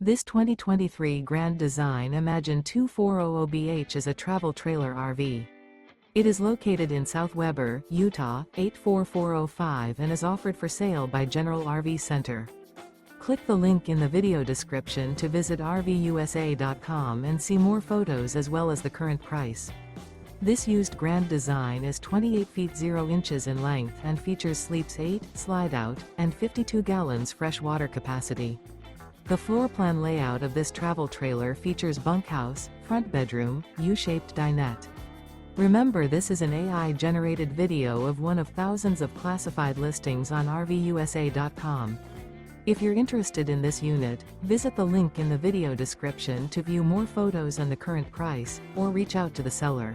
This 2023 Grand Design Imagine 2400BH is a travel trailer RV. It is located in South Weber, Utah, 84405 and is offered for sale by General RV Center. Click the link in the video description to visit RVUSA.com and see more photos as well as the current price. This used Grand Design is 28 feet 0 inches in length and features sleeps 8, slide-out, and 52 gallons fresh water capacity. The floor plan layout of this travel trailer features bunkhouse, front bedroom, U-shaped dinette. Remember, this is an AI-generated video of one of thousands of classified listings on RVUSA.com. If you're interested in this unit, visit the link in the video description to view more photos and the current price, or reach out to the seller.